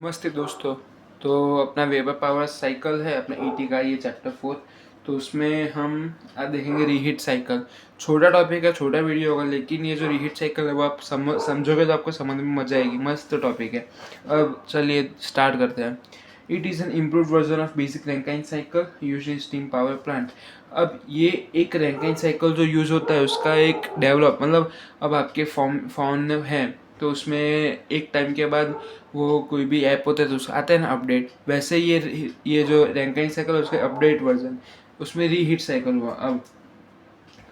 नमस्ते दोस्तों। तो अपना वेबर पावर साइकिल है अपना ईटी का, ये चैप्टर 4। तो उसमें हम आज देखेंगे रीहीट साइकिल। छोटा टॉपिक है, छोटा वीडियो होगा, लेकिन ये जो रीहीट साइकिल है वो आप समझोगे तो आपको समझ में मजा आएगी। मस्त टॉपिक है। अब चलिए स्टार्ट करते हैं। It is an improve version of basic Rankine cycle use in steam power plant. अब ये एक रैंकाइन साइकिल जो यूज़ होता है उसका एक डेवलप, मतलब अब आपके फोन है तो उसमें एक टाइम के बाद वो कोई भी ऐप होता है तो उसका आता है ना अपडेट, वैसे ये जो रैंकाइन साइकिल है उसका अपडेट वर्जन, उसमें रीहीट साइकिल हुआ। अब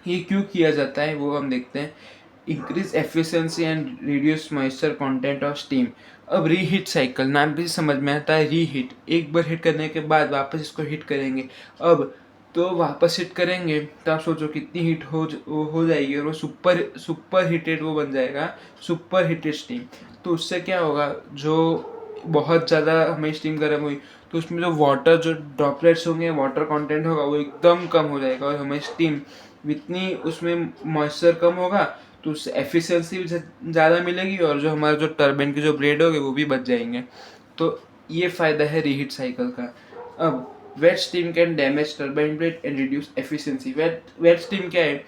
ये क्यों किया जाता है वो हम देखते हैं। Increase efficiency and reduce moisture content of steam. अब रीहीट साइकिल नाम भी समझ में आता है, रीहीट, एक बार हिट करने के बाद वापस इसको हिट करेंगे। अब तो वापस हिट करेंगे तो आप सोचो कितनी हीट हो जाएगी, और वो सुपर सुपर हीटेड वो बन जाएगा, सुपर हीटेड स्टीम। तो उससे क्या होगा, जो बहुत ज़्यादा हमें स्टीम गर्म हुई तो उसमें जो वाटर, जो ड्रॉपलेट्स होंगे, वाटर कंटेंट होगा वो एकदम कम हो जाएगा, और हमें स्टीम जितनी उसमें मॉइस्चर कम होगा तो उससे एफिशिएंसी भी ज़्यादा मिलेगी, और जो हमारा जो टर्बाइन के जो ब्लेड होंगे वो भी बच जाएंगे। तो ये फ़ायदा है रीहीट साइकिल का। अब wet steam can damage turbine blade and reduce efficiency. Wet steam क्या है,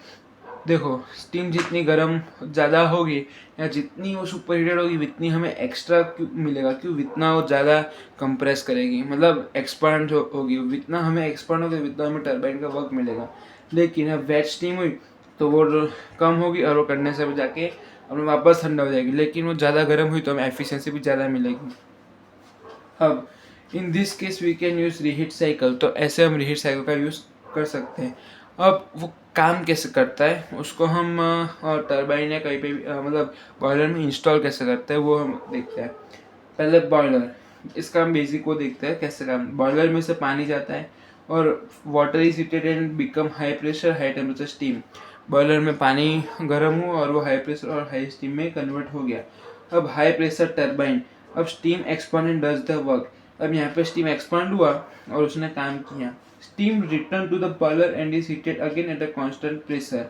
देखो स्टीम जितनी गर्म ज़्यादा होगी या जितनी वो सुपर हीटेड होगी उतनी हमें एक्स्ट्रा क्यों मिलेगा, क्यों उतना वो ज़्यादा कंप्रेस करेगी, मतलब एक्सपांड होगी, जितना हमें एक्सपांड होगी उतना हमें टर्बाइन का वर्क मिलेगा। लेकिन अब वेट स्टीम हुई तो वो कम होगी और वो कंडेंसर में जाके अपने वापस ठंडा हो जाएगी, लेकिन वो ज़्यादा गर्म हुई तो हमें एफिशिएंसी भी ज़्यादा मिलेगी। अब in this case we can use reheat cycle. तो ऐसे हम रीहीट साइकिल का यूज़ कर सकते हैं। अब वो काम कैसे करता है उसको हम और टरबाइन या कहीं पे भी मतलब बॉयलर में इंस्टॉल कैसे करते हैं वो हम देखते हैं। पहले बॉयलर, इसका हम बेसिक वो देखते हैं कैसे काम। बॉयलर में से पानी जाता है और water is heated and become high pressure high temperature steam. Boiler में पानी गर्म हुआ और वो हाई प्रेशर और हाई स्टीम में कन्वर्ट हो गया। अब हाई प्रेशर टरबाइन, अब steam expand and does the work. अब यहाँ पे स्टीम एक्सपांड हुआ और उसने काम किया। Steam return to the boiler and is heated again at a constant pressure.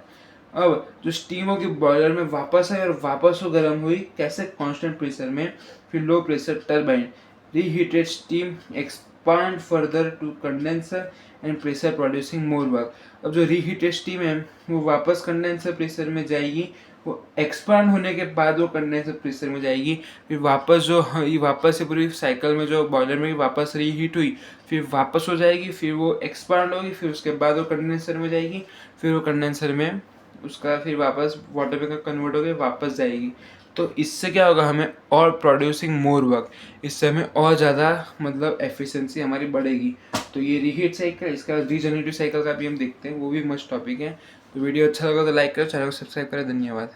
अब जो स्टीम होगी बॉयलर में वापस आई और वापस वो गर्म हुई, कैसे, कांस्टेंट प्रेशर में। फिर low pressure turbine, reheated steam expand further to condenser and pressure producing more work. अब जो रीहीटेड स्टीम है वो वापस कंडेंसर प्रेशर में जाएगी, वो एक्सपांड होने के बाद वो कंडेंसर प्रेशर में जाएगी, फिर वापस जो ये वापस से पूरी साइकिल में जो बॉयलर में वापस रीहीट हुई फिर वापस हो जाएगी, फिर वो एक्सपांड होगी, फिर उसके बाद वो कंडेंसर में जाएगी, फिर वो कंडेंसर में उसका फिर वापस वाटर में कन्वर्ट होकर वापस जाएगी। तो इससे क्या होगा, हमें और प्रोड्यूसिंग मोर वर्क, इससे हमें और ज़्यादा मतलब एफिशिएंसी हमारी बढ़ेगी। तो ये रीहीट साइकिल, इसका रीजनरेटिव साइकिल का भी हम देखते हैं, वो भी मस्त टॉपिक है। तो वीडियो अच्छा लगा तो लाइक करो, चैनल को सब्सक्राइब करें। धन्यवाद।